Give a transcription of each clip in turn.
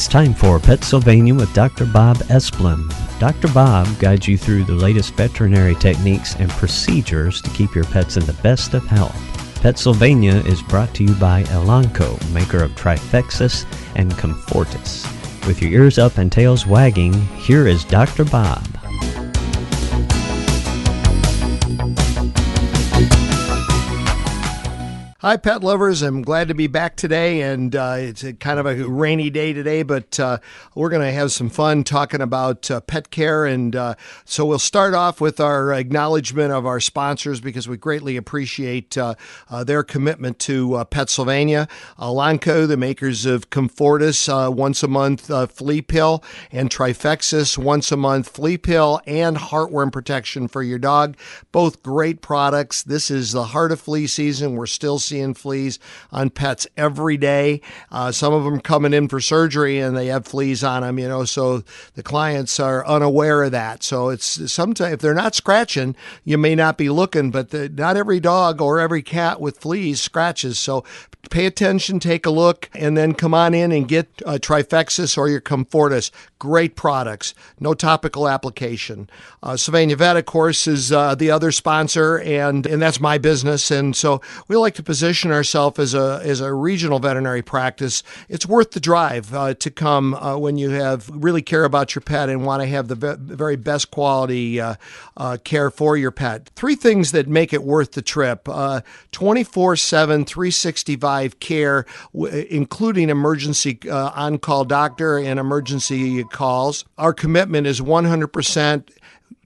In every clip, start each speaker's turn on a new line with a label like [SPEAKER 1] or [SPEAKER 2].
[SPEAKER 1] It's time for PetSylvania with Dr. Bob Esplin. Dr. Bob guides you through the latest veterinary techniques and procedures to keep your pets in the best of health. PetSylvania is brought to you by Elanco, maker of Trifexis and Comfortis. With your ears up and tails wagging, here is Dr. Bob.
[SPEAKER 2] Hi, pet lovers. I'm glad to be back today, and it's a kind of a rainy day today, but we're going to have some fun talking about pet care, and so we'll start off with our acknowledgement of our sponsors because we greatly appreciate their commitment to PetSylvania. Elanco, the makers of Comfortis, once a month flea pill, and Trifexis, once a month flea pill and heartworm protection for your dog. Both great products. This is the heart of flea season. We're still seeing fleas on pets every day. Some of them coming in for surgery and they have fleas on them, so the clients are unaware of that. So it's sometimes if they're not scratching, you may not be looking, but not every dog or every cat with fleas scratches. So pay attention, take a look, and then come on in and get Trifexis or your Comfortis. Great products. No topical application. Sylvania Vet, of course, is the other sponsor, and that's my business. And so we like to position ourselves as a regional veterinary practice. It's worth the drive to come when you really care about your pet and want to have the very best quality care for your pet. Three things that make it worth the trip: 24/7, 365 care, including emergency on-call doctor and emergency calls. Our commitment is 100%.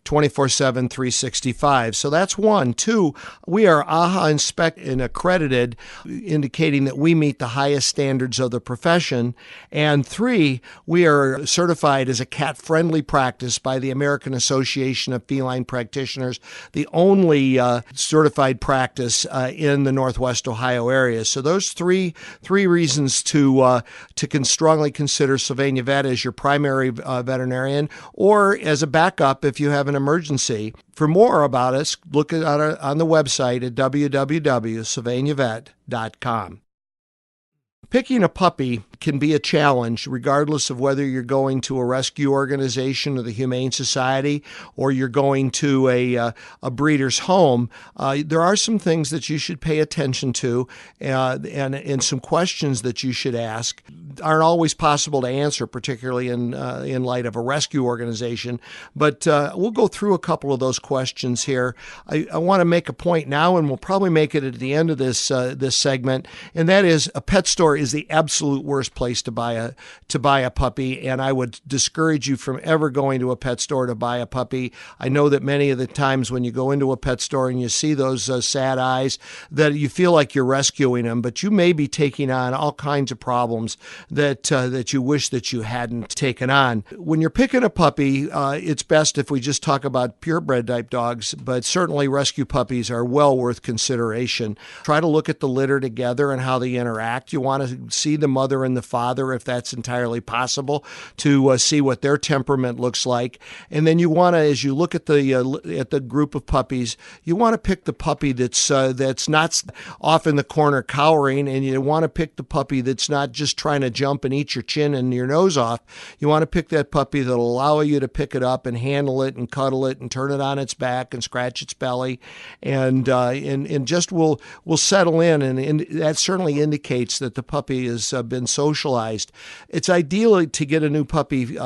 [SPEAKER 2] 24/7, 365. So that's one. Two, we are AHA inspected and accredited, indicating that we meet the highest standards of the profession. And three, we are certified as a cat-friendly practice by the American Association of Feline Practitioners, the only certified practice in the Northwest Ohio area. So those three reasons to strongly consider Sylvania Vet as your primary veterinarian, or as a backup if you have an emergency. For more about us, look at on the website at www.sylvaniavet.com. Picking a puppy can be a challenge, regardless of whether you're going to a rescue organization or the Humane Society or you're going to a breeder's home. There are some things that you should pay attention to and some questions that you should ask. Aren't always possible to answer, particularly in light of a rescue organization. But we'll go through a couple of those questions here. I want to make a point now, and we'll probably make it at the end of this segment, and that is a pet store is the absolute worst place to buy a puppy, and I would discourage you from ever going to a pet store to buy a puppy. I know that many of the times when you go into a pet store and you see those sad eyes, that you feel like you're rescuing them, but you may be taking on all kinds of problems that you wish that you hadn't taken on. When you're picking a puppy, it's best if we just talk about purebred type dogs, but certainly rescue puppies are well worth consideration. Try to look at the litter together and how they interact. You want to see the mother and the father, if that's entirely possible, to see what their temperament looks like. And then you want to, as you look at the group of puppies, you want to pick the puppy that's not off in the corner cowering, and you want to pick the puppy that's not just trying to jump and eat your chin and your nose off. You want to pick that puppy that'll allow you to pick it up and handle it and cuddle it and turn it on its back and scratch its belly, and just will settle in, and that certainly indicates that the puppy has been socialized. It's ideal to get a new puppy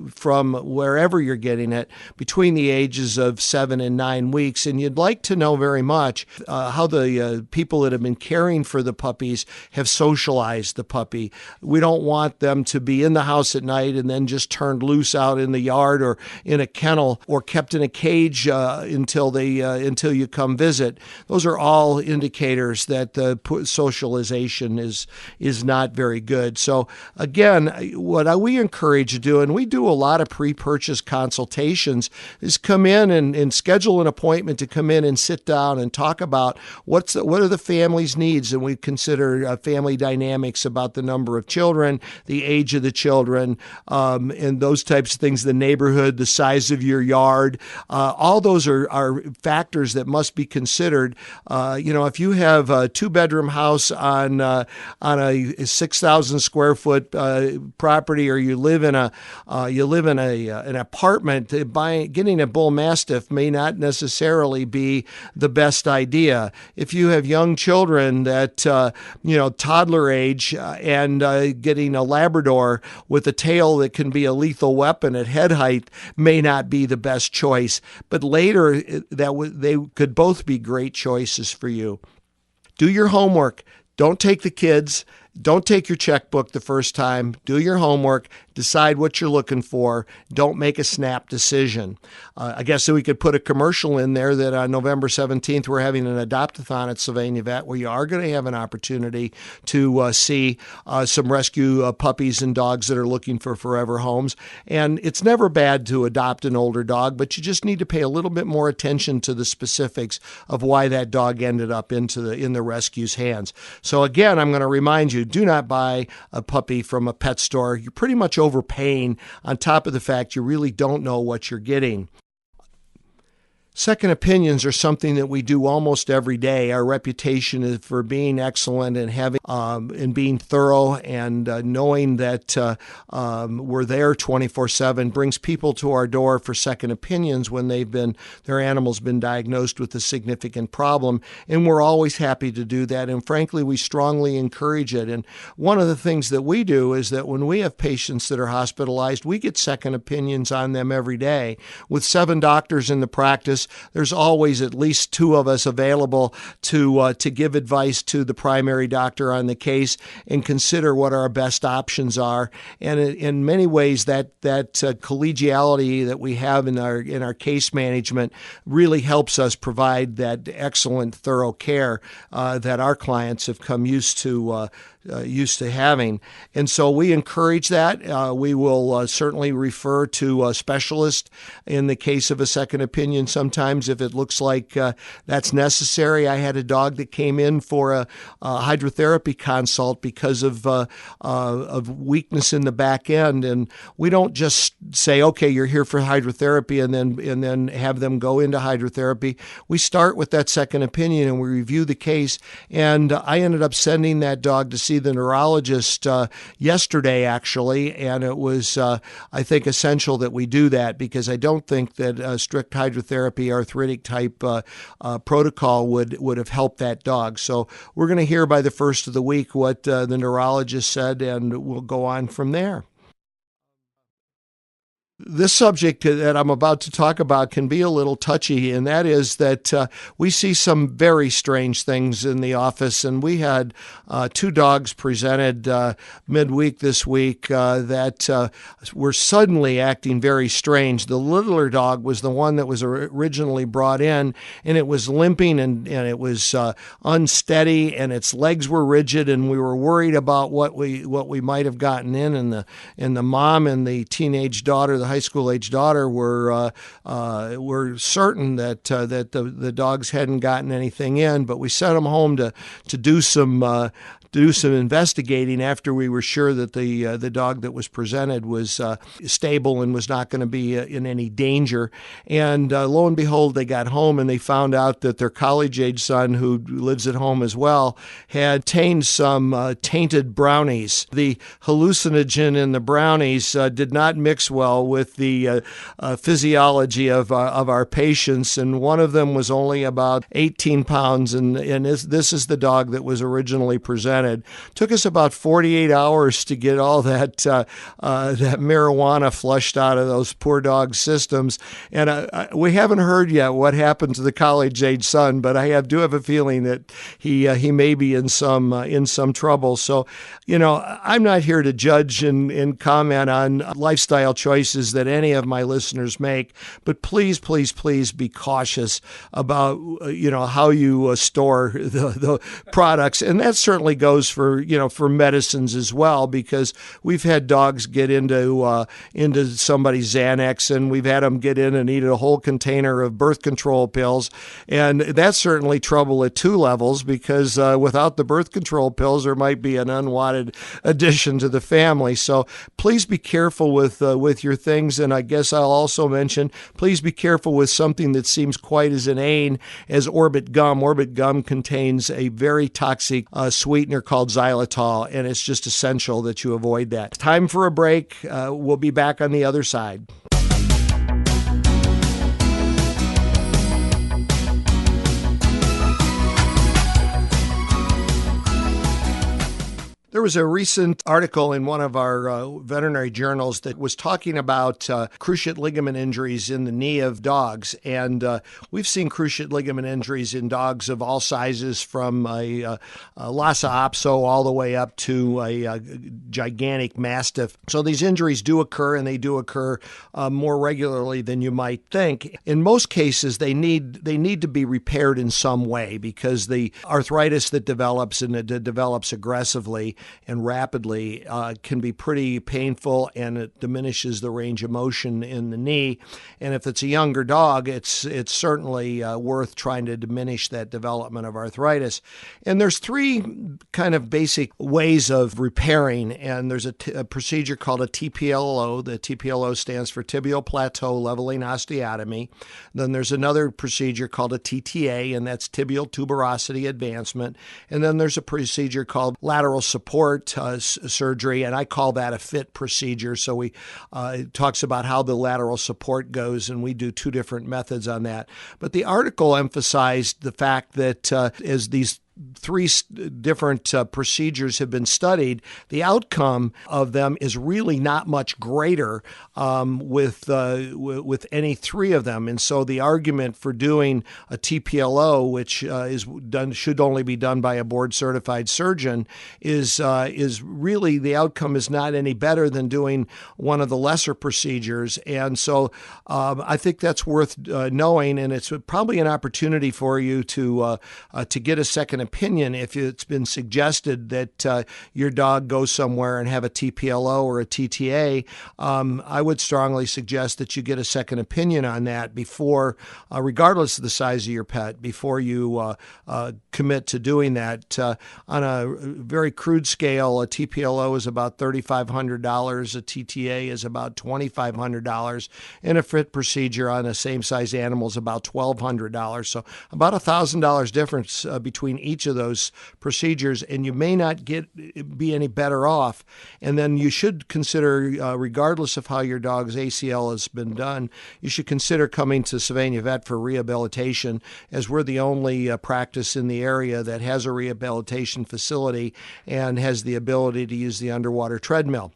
[SPEAKER 2] from wherever you're getting it between the ages of 7 and 9 weeks, and you'd like to know very much how the people that have been caring for the puppies have socialized the puppy. We don't want them to be in the house at night and then just turned loose out in the yard or in a kennel or kept in a cage until you come visit. Those are all indicators that the socialization is not very good. So again, what we encourage you to do, and we do a lot of pre-purchase consultations, is come in and schedule an appointment to come in and sit down and talk about what are the family's needs, and we consider family dynamics about the number of children, the age of the children, and those types of things, the neighborhood, the size of your yard. All those are factors that must be considered. If you have a 2-bedroom house on a a 6,000 square foot property, or you live in an apartment, getting a bull mastiff may not necessarily be the best idea. If you have young children that toddler age, and getting a Labrador with a tail that can be a lethal weapon at head height may not be the best choice. But later, they could both be great choices for you. Do your homework. Don't take the kids. Don't take your checkbook the first time. Do your homework. Decide what you're looking for. Don't make a snap decision. I guess we could put a commercial in there that on November 17th, we're having an adopt-a-thon at Sylvania Vet, where you are going to have an opportunity to see some rescue puppies and dogs that are looking for forever homes. And it's never bad to adopt an older dog, but you just need to pay a little bit more attention to the specifics of why that dog ended up in the rescue's hands. So again, I'm going to remind you, do not buy a puppy from a pet store. You're pretty much overpaying, on top of the fact you really don't know what you're getting. Second opinions are something that we do almost every day. Our reputation is for being excellent and having and being thorough, and knowing that we're there 24/7 brings people to our door for second opinions when their animal's been diagnosed with a significant problem, and we're always happy to do that. And frankly, we strongly encourage it. And one of the things that we do is that when we have patients that are hospitalized, we get second opinions on them every day. With 7 doctors in the practice, there's always at least 2 of us available to give advice to the primary doctor on the case and consider what our best options are. And in many ways, that collegiality that we have in our case management really helps us provide that excellent, thorough care that our clients have come used to having. And so we encourage that. We will certainly refer to a specialist in the case of a second opinion sometimes if it looks like that's necessary. I had a dog that came in for a hydrotherapy consult because of weakness in the back end, and we don't just say, okay, you're here for hydrotherapy and then have them go into hydrotherapy. We start with that second opinion and we review the case, and I ended up sending that dog to see the neurologist yesterday, actually, and it was, I think, essential that we do that, because I don't think that a strict hydrotherapy, arthritic type protocol would have helped that dog. So we're going to hear by the first of the week what the neurologist said, and we'll go on from there. This subject that I'm about to talk about can be a little touchy, and that is that we see some very strange things in the office. And we had 2 dogs presented midweek this week that were suddenly acting very strange. The littler dog was the one that was originally brought in, and it was limping and it was unsteady, and its legs were rigid, and we were worried about what we might have gotten in. And the mom and the teenage daughter, the high school age daughter, were certain that the dogs hadn't gotten anything in, but we sent them home to do some investigating after we were sure that the dog that was presented was stable and was not going to be in any danger. And lo and behold, they got home and they found out that their college-age son, who lives at home as well, had obtained some tainted brownies. The hallucinogen in the brownies did not mix well with the physiology of our patients, and one of them was only about 18 pounds, and this is the dog that was originally presented. Took us about 48 hours to get all that marijuana flushed out of those poor dog systems, and we haven't heard yet what happened to the college-age son, but I do have a feeling that he may be in some trouble. So, I'm not here to judge and comment on lifestyle choices that any of my listeners make, but please, please, please be cautious about how you store the products, and that certainly goes for medicines as well, because we've had dogs get into somebody's Xanax, and we've had them get in and eat a whole container of birth control pills, and that's certainly trouble at 2 levels, because without the birth control pills, there might be an unwanted addition to the family. So please be careful with your things. things, and I guess I'll also mention, please be careful with something that seems quite as inane as Orbit gum. Orbit gum contains a very toxic sweetener called xylitol, and it's just essential that you avoid that. Time for a break. We'll be back on the other side. There was a recent article in one of our veterinary journals that was talking about cruciate ligament injuries in the knee of dogs. And we've seen cruciate ligament injuries in dogs of all sizes, from a Lhasa Apso all the way up to a gigantic Mastiff. So these injuries do occur, and they do occur more regularly than you might think. In most cases, they need to be repaired in some way, because the arthritis that develops, and it develops aggressively and rapidly, can be pretty painful, and it diminishes the range of motion in the knee. And if it's a younger dog, it's certainly worth trying to diminish that development of arthritis. And there's three kind of basic ways of repairing, and there's a procedure called a TPLO. The TPLO stands for tibial plateau leveling osteotomy. Then there's another procedure called a TTA, and that's tibial tuberosity advancement. And then there's a procedure called lateral support surgery, and I call that a FIT procedure. So it talks about how the lateral support goes, and we do two different methods on that. But the article emphasized the fact that as these three different procedures have been studied, the outcome of them is really not much greater with any three of them. And so the argument for doing a TPLO, which should only be done by a board-certified surgeon, is really, the outcome is not any better than doing one of the lesser procedures. And so I think that's worth knowing, and it's probably an opportunity for you to get a second opinion if it's been suggested that your dog go somewhere and have a TPLO or a TTA. I would strongly suggest that you get a second opinion on that before, regardless of the size of your pet, before you commit to doing that. On a very crude scale, a TPLO is about $3,500, a TTA is about $2,500, and a FIT procedure on a same-size animal is about $1,200. So about $1,000 difference between each of those procedures, and you may not be any better off. And then you should consider, regardless of how your dog's ACL has been done, you should consider coming to Sylvania Vet for rehabilitation, as we're the only practice in the area that has a rehabilitation facility and has the ability to use the underwater treadmill.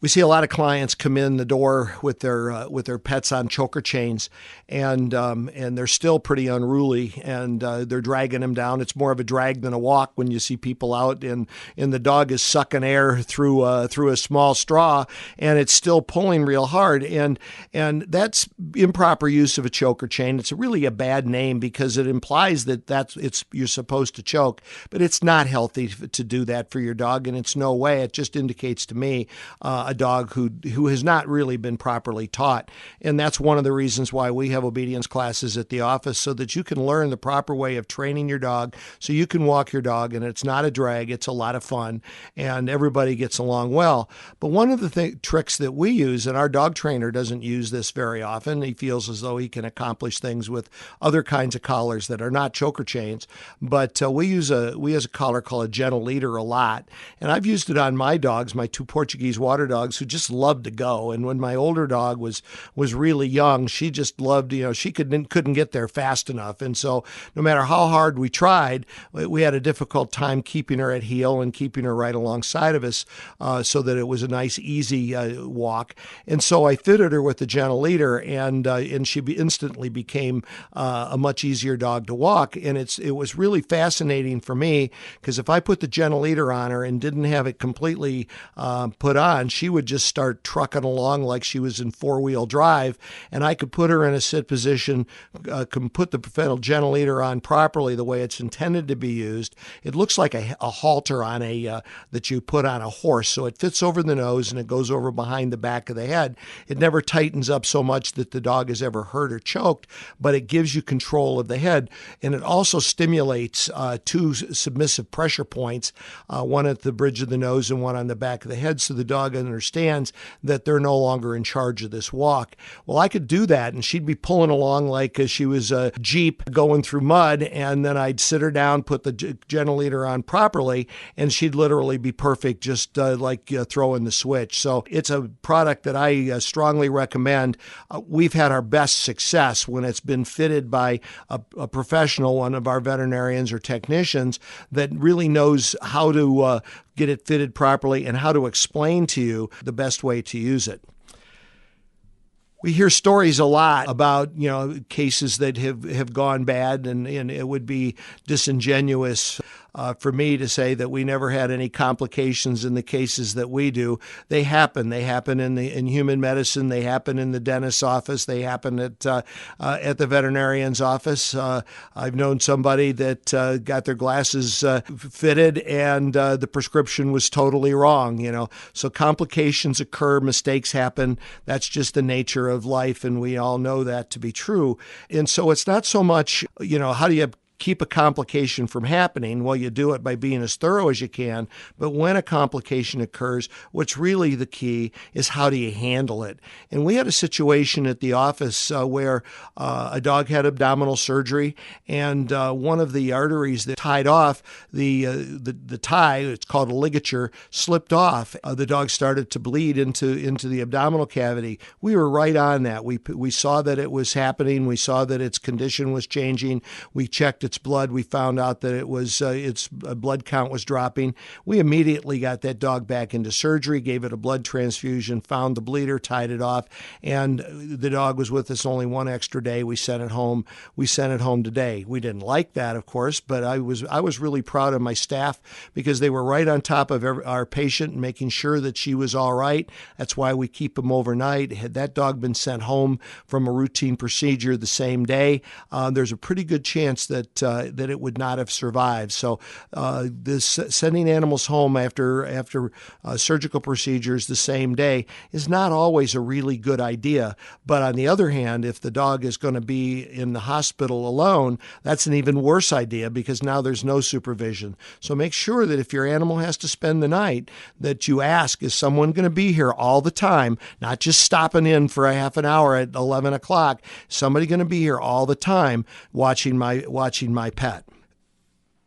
[SPEAKER 2] We see a lot of clients come in the door with their pets on choker chains, and they're still pretty unruly, and they're dragging them down. It's more of a drag than a walk when you see people out, and the dog is sucking air through a small straw, and it's still pulling real hard, and that's improper use of a choker chain. It's really a bad name because it implies that you're supposed to choke, but it's not healthy to do that for your dog, and it's no way. It just indicates to me a dog who has not really been properly taught. And that's one of the reasons why we have obedience classes at the office, so that you can learn the proper way of training your dog, so you can walk your dog, and it's not a drag, it's a lot of fun, and everybody gets along well. But one of the tricks that we use, and our dog trainer doesn't use this very often, he feels as though he can accomplish things with other kinds of collars that are not choker chains, but we use a collar called a gentle leader a lot, and I've used it on my dogs, my two Portuguese water dogs, who just loved to go. And when my older dog was really young, she just loved, she couldn't get there fast enough. And so no matter how hard we tried, we had a difficult time keeping her at heel and keeping her right alongside of us, so that it was a nice, easy walk. And so I fitted her with the gentle leader, and she instantly became a much easier dog to walk. And it was really fascinating for me, because if I put the gentle leader on her and didn't have it completely put on, she would just start trucking along like she was in four-wheel drive, and I could put her in a sit position, can put the gentle leader on properly the way it's intended to be used. It looks like a halter on that you put on a horse, so it fits over the nose and it goes over behind the back of the head. It never tightens up so much that the dog is ever hurt or choked, but it gives you control of the head, and it also stimulates two submissive pressure points, one at the bridge of the nose and one on the back of the head, so the dog understands that they're no longer in charge of this walk. Well, I could do that, and she'd be pulling along like she was a Jeep going through mud, and then I'd sit her down, put the gentle leader on properly, and she'd literally be perfect, just like throwing the switch. So it's a product that I strongly recommend. We've had our best success when it's been fitted by a professional, one of our veterinarians or technicians that really knows how to get it fitted properly and how to explain to you the best way to use it. We hear stories a lot about, cases that have gone bad, and it would be disingenuous for me to say that we never had any complications in the cases that we do. They happen. They happen in human medicine. They happen in the dentist's office. They happen at the veterinarian's office. I've known somebody that got their glasses fitted, and the prescription was totally wrong. So complications occur, mistakes happen. That's just the nature of life, and we all know that to be true. And so it's not so much, how do you keep a complication from happening? Well, you do it by being as thorough as you can. But when a complication occurs, what's really the key is how do you handle it? And we had a situation at the office where a dog had abdominal surgery, and one of the arteries that tied off the tie, it's called a ligature, slipped off. The dog started to bleed into the abdominal cavity. We were right on that. We saw that it was happening. We saw that its condition was changing. We checked its blood. We found out that it was its blood count was dropping. We immediately got that dog back into surgery, gave it a blood transfusion, found the bleeder, tied it off, and the dog was with us only one extra day. We sent it home. We sent it home today. We didn't like that, of course, but I was really proud of my staff because they were right on top of our patient, making sure that she was all right. That's why we keep them overnight. Had that dog been sent home from a routine procedure the same day, there's a pretty good chance that it would not have survived. So this sending animals home after surgical procedures the same day is not always a really good idea. But on the other hand, if the dog is going to be in the hospital alone, that's an even worse idea because now there's no supervision. So make sure that if your animal has to spend the night, that you ask, is someone going to be here all the time, not just stopping in for a half an hour at 11 o'clock, somebody going to be here all the time watching my pet.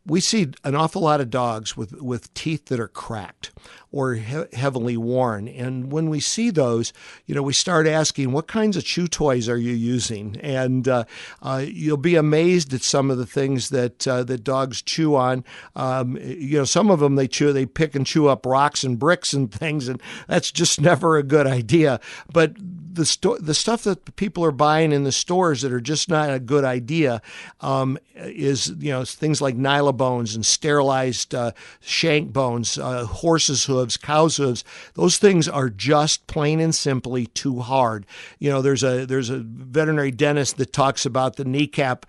[SPEAKER 2] We see an awful lot of dogs with teeth that are cracked or heavily worn. And when we see those, we start asking, what kinds of chew toys are you using? And you'll be amazed at some of the things that dogs chew on. Some of them they pick and chew up rocks and bricks and things, and that's just never a good idea. But the stuff that people are buying in the stores that are just not a good idea is things like nylabones and sterilized shank bones, horses' hooves, cows' hooves. Those things are just plain and simply too hard. There's a veterinary dentist that talks about the kneecap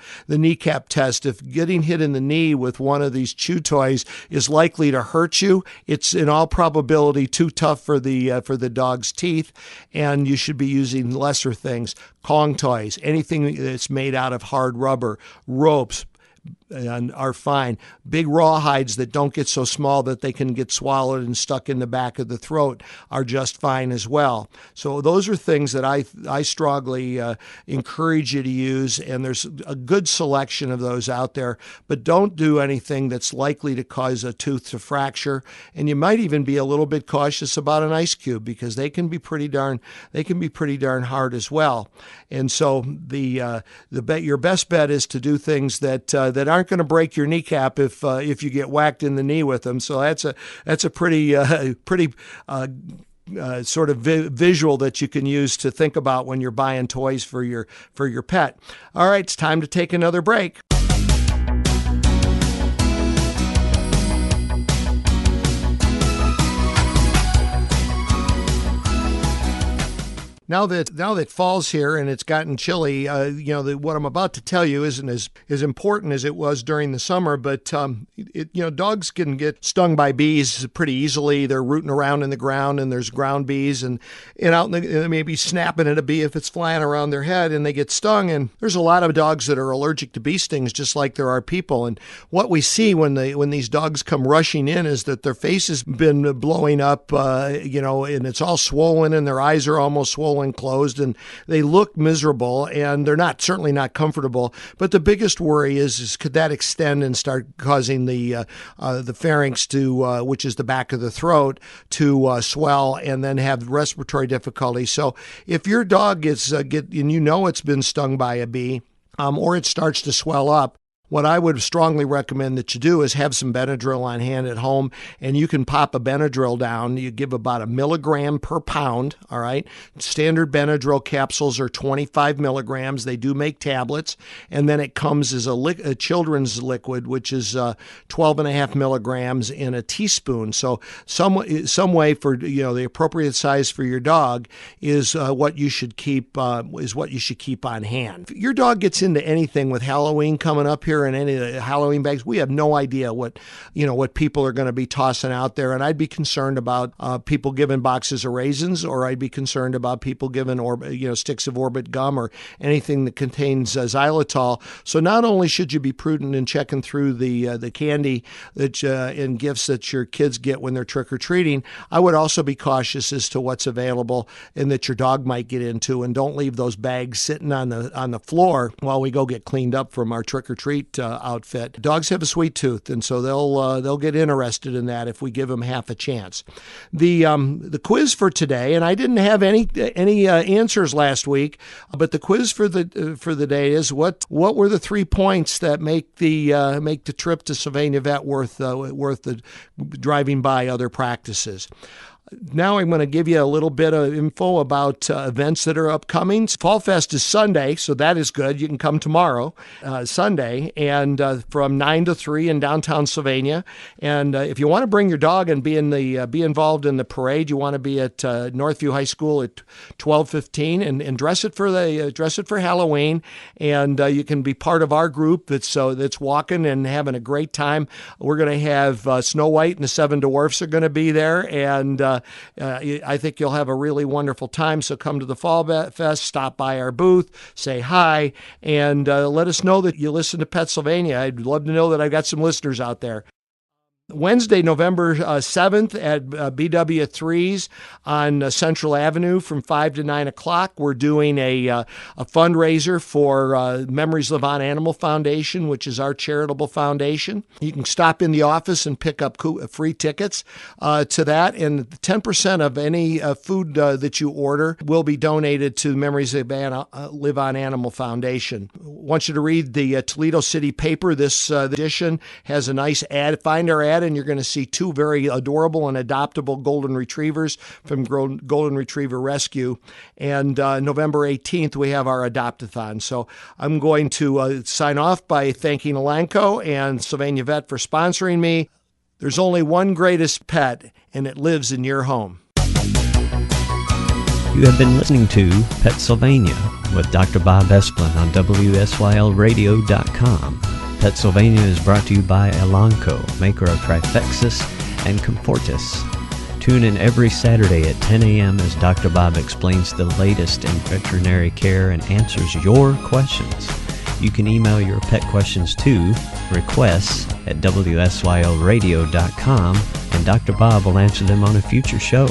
[SPEAKER 2] test. If getting hit in the knee with one of these chew toys is likely to hurt you, it's in all probability too tough for the dog's teeth, and you should be using lesser things, Kong toys, anything that's made out of hard rubber, ropes, and are fine. Big rawhides that don't get so small that they can get swallowed and stuck in the back of the throat are just fine as well. So those are things that I strongly encourage you to use, and there's a good selection of those out there. But don't do anything that's likely to cause a tooth to fracture, and you might even be a little bit cautious about an ice cube because they can be pretty darn hard as well. And so your best bet is to do things that aren't going to break your kneecap if you get whacked in the knee with them. So that's a pretty sort of visual that you can use to think about when you're buying toys for your pet. All right, it's time to take another break. Now that fall's here and it's gotten chilly, what I'm about to tell you isn't as important as it was during the summer. But dogs can get stung by bees pretty easily. They're rooting around in the ground, and there's ground bees, and out they may be snapping at a bee if it's flying around their head, and they get stung. And there's a lot of dogs that are allergic to bee stings, just like there are people. And what we see when these dogs come rushing in is that their face has been blowing up, and it's all swollen, and their eyes are almost swollen closed, and they look miserable, and they're certainly not comfortable. But the biggest worry is could that extend and start causing the pharynx to, which is the back of the throat, to swell and then have respiratory difficulty. So if your dog gets and it's been stung by a bee, or it starts to swell up, what I would strongly recommend that you do is have some Benadryl on hand at home, and you can pop a Benadryl down. You give about 1 milligram per pound, all right? Standard Benadryl capsules are 25 milligrams. They do make tablets, and then it comes as a children's liquid, which is 12.5 milligrams in a teaspoon. So some way for the appropriate size for your dog is what you should keep on hand. If your dog gets into anything with Halloween coming up here, in any of the Halloween bags, we have no idea what people are going to be tossing out there. And I'd be concerned about people giving boxes of raisins, or I'd be concerned about people giving sticks of Orbit gum or anything that contains xylitol. So not only should you be prudent in checking through the candy and gifts that your kids get when they're trick-or-treating, I would also be cautious as to what's available and that your dog might get into, and don't leave those bags sitting on the floor while we go get cleaned up from our trick-or-treat outfit. Dogs have a sweet tooth, and so they'll get interested in that if we give them half a chance. The quiz for today, and I didn't have any answers last week, but the quiz for the day is what were the 3 points that make the trip to Sylvania Vet worth the driving by other practices. Now I'm going to give you a little bit of info about events that are upcoming. Fall Fest is Sunday, so that is good. You can come tomorrow, Sunday, and from 9 to 3 in downtown Sylvania. And if you want to bring your dog and be involved in the parade, you want to be at Northview High School at 12:15 and dress it for Halloween. And you can be part of our group that's walking and having a great time. We're going to have Snow White and the Seven Dwarfs are going to be there, and I think you'll have a really wonderful time. So come to the Fall Fest, stop by our booth, say hi, and let us know that you listen to PetSylvania. I'd love to know that I've got some listeners out there. Wednesday, November 7th at BW3's on Central Avenue from 5 to 9 o'clock. We're doing a fundraiser for Memories Live On Animal Foundation, which is our charitable foundation. You can stop in the office and pick up free tickets to that, and 10% of any food that you order will be donated to Memories Live On Animal Foundation. I want you to read the Toledo City paper. This edition has a nice ad. Find our ad, and you're going to see 2 very adorable and adoptable golden retrievers from Golden Retriever Rescue. And November 18th, we have our adopt-a-thon. So I'm going to sign off by thanking Elanco and Sylvania Vet for sponsoring me. There's only one greatest pet, and it lives in your home.
[SPEAKER 1] You have been listening to PetSylvania with Dr. Bob Esplin on WSYLradio.com. PetSylvania is brought to you by Elanco, maker of Trifexis and Comfortis. Tune in every Saturday at 10 a.m. as Dr. Bob explains the latest in veterinary care and answers your questions. You can email your pet questions to requests@WSYLradio.com, and Dr. Bob will answer them on a future show.